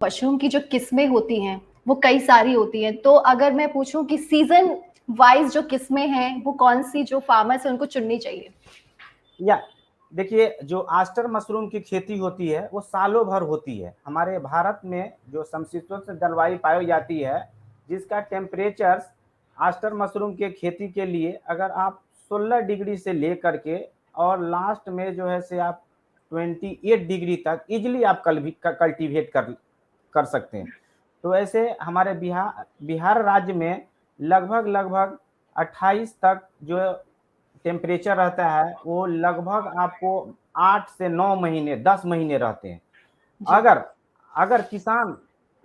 Mushroom की जो किस्में होती हैं वो कई सारी होती हैं, तो अगर मैं पूछूं कि सीजन वाइज जो किस्में हैं वो कौन सी जो फार्मर्स है उनको चुननी चाहिए? या देखिए, जो आस्टर मशरूम की खेती होती है वो सालों भर होती है। हमारे भारत में जो समशीतोष्ण जलवायु पाई जाती है, जिसका टेम्परेचर आस्टर मशरूम के खेती के लिए अगर आप 16 डिग्री से लेकर के और लास्ट में जो है से आप 28 डिग्री तक इजिली आप कल्टीवेट कर सकते हैं। तो ऐसे हमारे बिहार बिहार राज्य में लगभग लगभग 28 तक जो टेम्परेचर रहता है, वो लगभग आपको 8 से 9 महीने 10 महीने रहते हैं। जी। अगर अगर किसान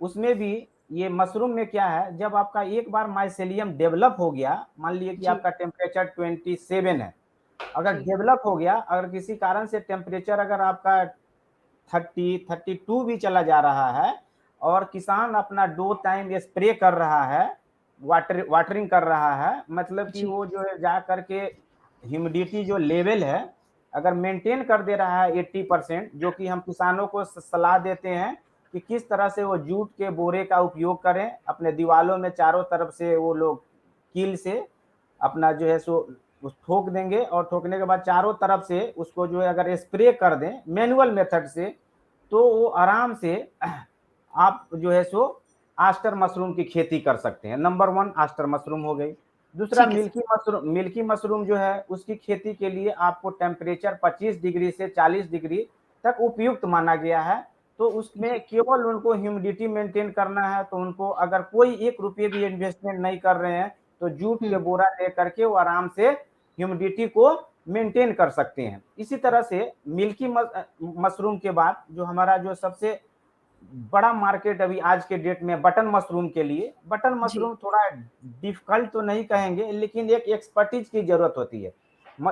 उसमें भी, ये मशरूम में क्या है, जब आपका एक बार माइसेलियम डेवलप हो गया, मान लीजिए कि जी। आपका टेम्परेचर 27 है, अगर जी। डेवलप हो गया, अगर किसी कारण से टेम्परेचर अगर आपका 32 भी चला जा रहा है और किसान अपना 2 टाइम स्प्रे कर रहा है, वाटरिंग कर रहा है, मतलब कि जी। वो जो है जा करके ह्यूमिडिटी जो लेवल है अगर मेंटेन कर दे रहा है 80%, जो कि हम किसानों को सलाह देते हैं कि किस तरह से वो जूट के बोरे का उपयोग करें, अपने दीवालों में चारों तरफ से वो लोग कील से अपना जो है सो उस ठोक देंगे, और ठोकने के बाद चारों तरफ से उसको जो है अगर स्प्रे कर दें मैनुअल मेथड से, तो वो आराम से आप जो है सो आस्टर मशरूम की खेती कर सकते हैं। नंबर 1 आस्टर मशरूम हो गई। दूसरा ठीक है सर। मिल्की मशरूम जो है उसकी खेती के लिए आपको टेम्परेचर 25 डिग्री से 40 डिग्री तक उपयुक्त माना गया है। तो उसमें जी। केवल उनको ह्यूमिडिटी मेंटेन करना है, तो उनको अगर कोई 1 रुपये भी इन्वेस्टमेंट नहीं कर रहे हैं, तो जूट के हम्म। बोरा लेकर के वो आराम से ह्यूमिडिटी को मेंटेन कर सकते हैं। इसी तरह से मिल्की मशरूम के बाद जो हमारा जो सबसे बड़ा मार्केट अभी आज के डेट में बटन मशरूम के लिए, बटन जी। मशरूम थोड़ा डिफिकल्ट तो नहीं कहेंगे, लेकिन एक एक्सपर्टीज की जरूरत होती है।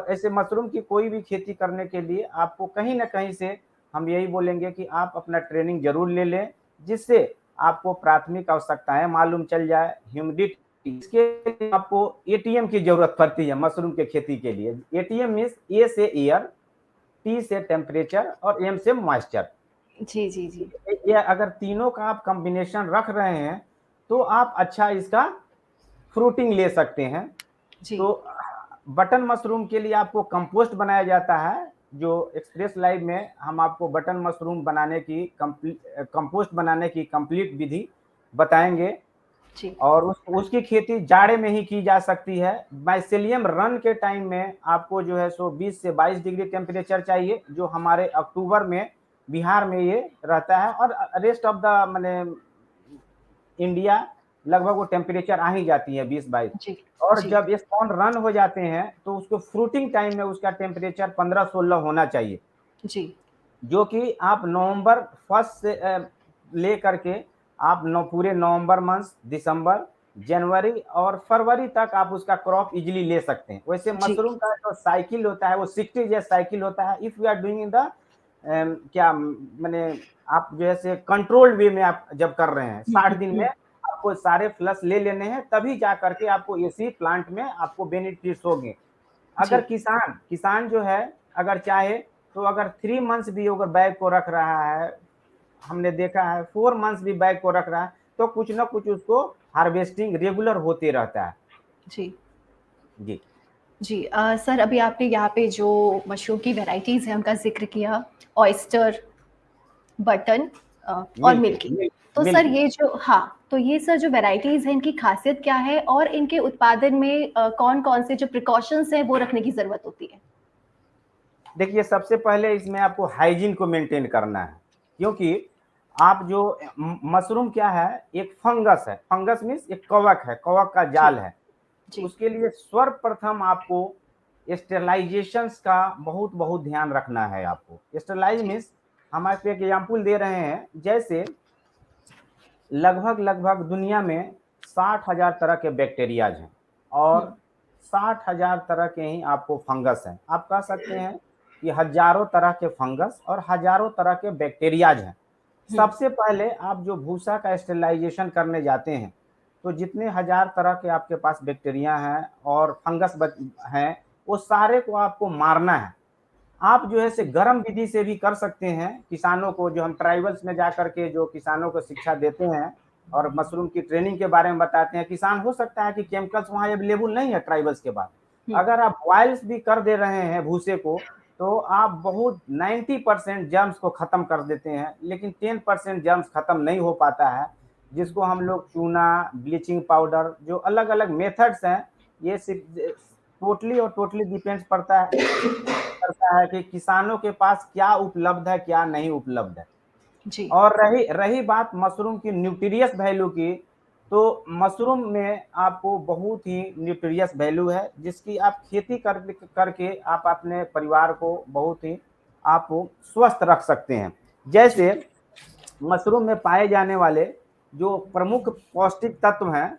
ऐसे मशरूम की कोई भी खेती करने के लिए आपको कहीं ना कहीं से हम यही बोलेंगे कि आप अपना ट्रेनिंग जरूर ले लें, जिससे आपको प्राथमिक आवश्यकताएं मालूम चल जाए। ह्यूमिडिटी, इसके लिए आपको एटीएम की जरूरत पड़ती है मशरूम के खेती के लिए। एटीएम मीन्स ए से एयर, टी से टेम्परेचर और एम से मॉइस्चर। जी। जी। जी। ये अगर तीनों का आप कॉम्बिनेशन रख रहे हैं, तो आप अच्छा इसका फ्रूटिंग ले सकते हैं। जी। तो बटन मशरूम के लिए आपको कंपोस्ट बनाया जाता है, जो एक्सप्रेस लाइव में हम आपको बटन मशरूम बनाने की कंपोस्ट बनाने की कंप्लीट विधि बताएंगे। जी। और उसकी खेती जाड़े में ही की जा सकती है। माइसेलियम रन के टाइम में आपको जो है सो 20 से 22 डिग्री टेम्परेचर चाहिए, जो हमारे अक्टूबर में बिहार में ये रहता है, और रेस्ट ऑफ द मैंने इंडिया लगभग वो टेम्परेचर आ ही जाती है 20-22। जी। और जी। जब ये स्पॉन रन हो जाते हैं, तो उसको फ्रूटिंग टाइम में उसका टेम्परेचर 15-16 होना चाहिए, जी। जो कि आप नवंबर फर्स्ट से ले करके आप पूरे नवंबर मंथ, दिसंबर, जनवरी और फरवरी तक आप उसका क्रॉप इजीली ले सकते हैं। वैसे जी। मशरूम का जो साइकिल होता है वो 60 डेज साइकिल होता है। If you are doing in the क्या मैंने आप जैसे कंट्रोल्ड वे में आप जब कर रहे हैं, 60 दिन में आपको सारे फ्लश ले लेने हैं, तभी जा करके आपको इसी प्लांट में आपको बेनिफिट्स होंगे। अगर जी। किसान किसान जो है अगर चाहे, तो अगर 3 मंथ्स भी अगर बैग को रख रहा है, हमने देखा है 4 मंथ्स भी बैग को रख रहा है, तो कुछ ना कुछ उसको हार्वेस्टिंग रेगुलर होते रहता है। जी। जी। जी। सर, अभी आपने यहाँ पे जो मशरूम की वैरायटीज हैं उनका जिक्र किया, ऑयस्टर, बटन और मिल्की मिल्की। तो सर मिल्की ये जो, हाँ, तो ये सर जो वैरायटीज हैं इनकी खासियत क्या है और इनके उत्पादन में कौन कौन से जो प्रिकॉशंस हैं वो रखने की जरूरत होती है? देखिए, सबसे पहले इसमें आपको हाइजीन को मेंटेन करना है, क्योंकि आप जो मशरूम क्या है, एक फंगस है। फंगस मीन्स एक कवक है, कवक का जी। जाल है। तो जी। उसके लिए सर्वप्रथम आपको स्टेरलाइजेशन का बहुत बहुत ध्यान रखना है। आपको स्टेरलाइज जी। मीन्स, हम आपको एक एग्जाम्पल दे रहे हैं, जैसे लगभग लगभग दुनिया में 60,000 तरह के बैक्टीरियाज हैं, और 60,000 तरह के ही आपको फंगस हैं। आप कह सकते हैं कि हजारों तरह के फंगस और हजारों तरह के बैक्टीरियाज हैं। हम्म। सबसे पहले आप जो भूसा का स्टेरलाइजेशन करने जाते हैं, तो जितने हजार तरह के आपके पास बैक्टीरिया हैं और फंगस हैं, वो सारे को आपको मारना है। आप जो है से गर्म विधि से भी कर सकते हैं। किसानों को जो हम ट्राइबल्स में जा करके जो किसानों को शिक्षा देते हैं और मशरूम की ट्रेनिंग के बारे में बताते हैं, किसान हो सकता है कि केमिकल्स वहाँ अवेलेबल नहीं है ट्राइबल्स के बाद, अगर आप बॉयल्स भी कर दे रहे हैं भूसे को, तो आप बहुत 90% जर्म्स को खत्म कर देते हैं, लेकिन 10% जर्म्स खत्म नहीं हो पाता है, जिसको हम लोग चूना, ब्लीचिंग पाउडर, जो अलग अलग मेथड्स हैं, ये टोटली और टोटली डिपेंड्स पड़ता है करता है कि किसानों के पास क्या उपलब्ध है, क्या नहीं उपलब्ध है। जी और रही रही बात मशरूम की न्यूट्रियस वैल्यू की, तो मशरूम में आपको बहुत ही न्यूट्रियस वैल्यू है, जिसकी आप खेती करके आप अपने परिवार को बहुत ही आप स्वस्थ रख सकते हैं। जैसे मशरूम में पाए जाने वाले जो प्रमुख पौष्टिक तत्व हैं,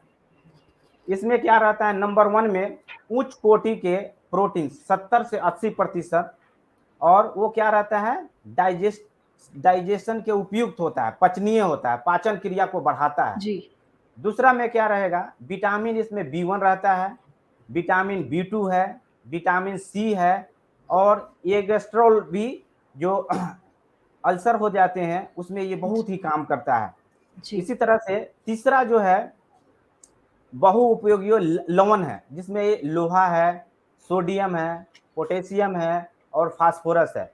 इसमें क्या रहता है, नंबर 1 में उच्च कोटि के प्रोटीन 70 से 80%, और वो क्या रहता है, डाइजेशन के उपयुक्त होता है, पचनीय होता है, पाचन क्रिया को बढ़ाता है। जी दूसरा में क्या रहेगा, विटामिन इसमें B1 रहता है, विटामिन B2 है, विटामिन C है, और ये गैस्ट्रोल भी जो अल्सर हो जाते हैं उसमें ये बहुत ही काम करता है। जी इसी तरह से तीसरा जो है बहुउपयोगी लवण है, जिसमें लोहा है, सोडियम है, पोटेशियम है और फास्फोरस है।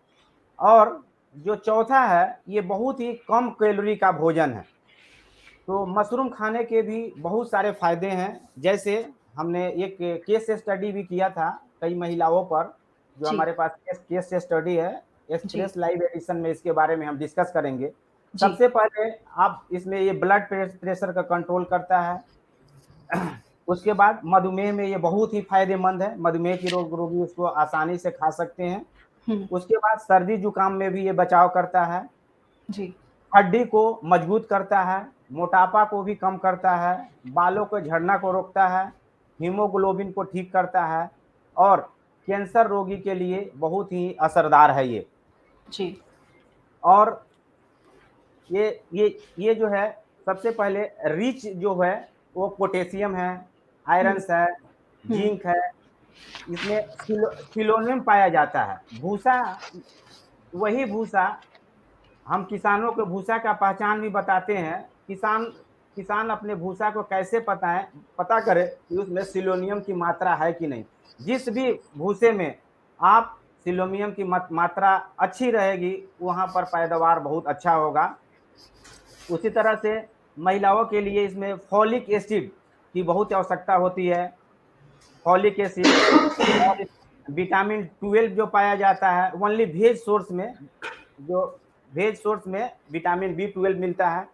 और जो चौथा है, ये बहुत ही कम कैलोरी का भोजन है। तो मशरूम खाने के भी बहुत सारे फायदे हैं। जैसे हमने एक केस स्टडी भी किया था कई महिलाओं पर, जो जी हमारे पास केस स्टडी है, जी एक्सप्रेस लाइव एडिशन में इसके बारे में हम डिस्कस करेंगे। जी सबसे पहले आप इसमें ये ब्लड प्रेशर का कंट्रोल करता है। उसके बाद मधुमेह में ये बहुत ही फायदेमंद है, मधुमेह की रोगी इसको आसानी से खा सकते हैं। हम्म उसके बाद सर्दी जुकाम में भी ये बचाव करता है, जी हड्डी को मजबूत करता है, मोटापा को भी कम करता है, बालों के झड़ना को रोकता है, हीमोग्लोबिन को ठीक करता है, और कैंसर रोगी के लिए बहुत ही असरदार है ये। जी और ये जो है, सबसे पहले रिच जो है वो पोटेशियम है, हम्म आयरन्स है, हम्म जिंक है, इसमें सिलोनियम पाया जाता है। भूसा, वही भूसा, हम किसानों को भूसा का पहचान भी बताते हैं। किसान किसान अपने भूसा को कैसे पता करे कि उसमें सिलोनियम की मात्रा है कि नहीं। जिस भी भूसे में आप सिलोनियम की मात्रा अच्छी रहेगी, वहाँ पर पैदावार बहुत अच्छा होगा। उसी तरह से महिलाओं के लिए इसमें फॉलिक एसिड की बहुत आवश्यकता होती है। फॉलिक एसिड और विटामिन 12 जो पाया जाता है ओनली वेज सोर्स में, जो वेज सोर्स में विटामिन B12 मिलता है।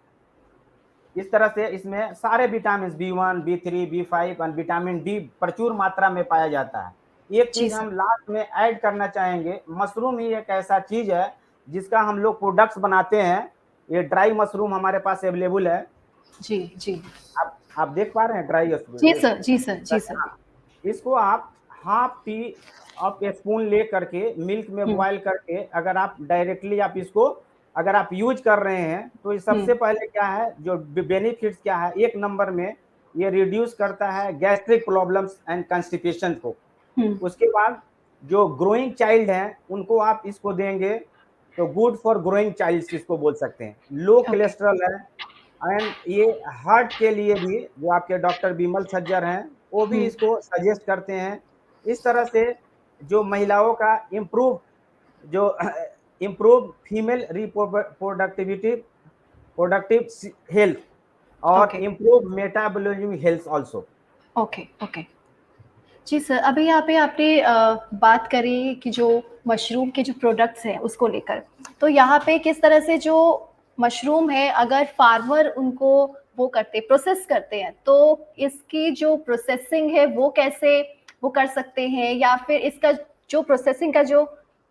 इस तरह से इसमें सारे विटामिन B1, B3, B5 और विटामिन डी प्रचुर मात्रा में पाया जाता है। एक जी चीज सर हम लास्ट में ऐड करना चाहेंगे, मशरूम ही एक ऐसा चीज है जिसका हम लोग प्रोडक्ट्स बनाते हैं। ये ड्राई मशरूम हमारे पास अवेलेबल है। जी जी आप देख पा रहे हैं ड्राई जी मशरूम? सर जी सर जी सर हाँ, इसको आप हाफ टी ऑफ स्पून ले करके मिल्क में हम्म बॉयल करके, अगर आप डायरेक्टली आप इसको अगर आप यूज कर रहे हैं, तो ये हम्म सबसे पहले क्या है, जो बेनिफिट्स क्या है, एक नंबर में ये रिड्यूस करता है गैस्ट्रिक प्रॉब्लम्स एंड कंस्टिपेशन को। हम्म उसके बाद जो ग्रोइंग चाइल्ड हैं उनको आप इसको देंगे, तो गुड फॉर ग्रोइंग चाइल्ड इसको बोल सकते हैं। लो ओके कोलेस्ट्रॉल है, एंड ये हार्ट के लिए भी, जो आपके डॉक्टर बिमल सज्जर हैं वो भी हम्म इसको सजेस्ट करते हैं। इस तरह से जो महिलाओं का जो improve female reproductivity productive health और okay improve metabolism health also. Okay okay जी सर, अभी यहाँ पे आपने बात करी कि जो मशरूम के जो प्रोडक्ट्स हैं उसको लेकर, तो यहाँ पे किस तरह से जो मशरूम है अगर फार्मर उनको वो करते प्रोसेस करते हैं, तो इसकी जो प्रोसेसिंग है वो कैसे वो कर सकते हैं, या फिर इसका जो प्रोसेसिंग का जो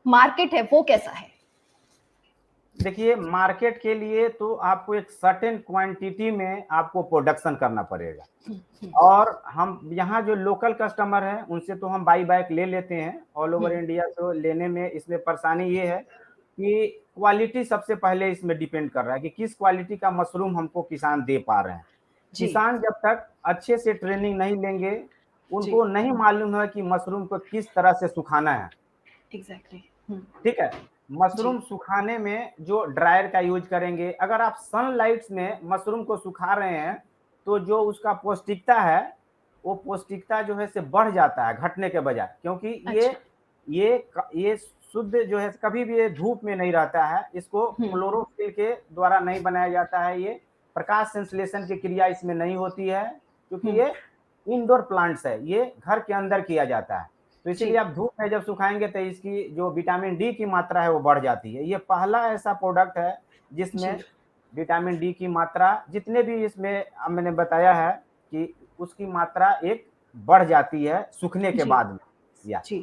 मार्केट है वो कैसा है? देखिए, मार्केट के लिए तो आपको एक सर्टेन क्वांटिटी में आपको प्रोडक्शन करना पड़ेगा, और हम यहाँ जो लोकल कस्टमर हैं उनसे तो हम बाई बैक ले लेते हैं ऑल ओवर इंडिया। तो लेने में इसमें परेशानी ये है कि क्वालिटी सबसे पहले इसमें डिपेंड कर रहा है कि किस क्वालिटी का मशरूम हमको किसान दे पा रहे हैं। जी किसान जब तक अच्छे से ट्रेनिंग नहीं लेंगे, जी उनको नहीं मालूम है कि मशरूम को किस तरह से सुखाना है। एग्जैक्टली हुँ, ठीक है। जी, मशरूम सुखाने में जो ड्रायर का यूज करेंगे, अगर आप सनलाइट में मशरूम को सुखा रहे हैं, तो जो उसका पौष्टिकता है, वो पौष्टिकता जो है से बढ़ जाता है घटने के बजाय, क्योंकि अच्छा, ये शुद्ध जो है कभी भी ये धूप में नहीं रहता है, इसको हुँ, क्लोरोफिल के द्वारा नहीं बनाया जाता है, ये प्रकाश संश्लेषण की क्रिया इसमें नहीं होती है, क्योंकि हुँ, ये इंडोर प्लांट्स है, ये घर के अंदर किया जाता है। तो जी, इसीलिए आप धूप में जब सुखाएँगे तो इसकी जो विटामिन डी की मात्रा है वो बढ़ जाती है। ये पहला ऐसा प्रोडक्ट है जिसमें जी, विटामिन डी की मात्रा जितने भी इसमें मैंने बताया है कि उसकी मात्रा एक बढ़ जाती है सूखने के जी, बाद में। या जी।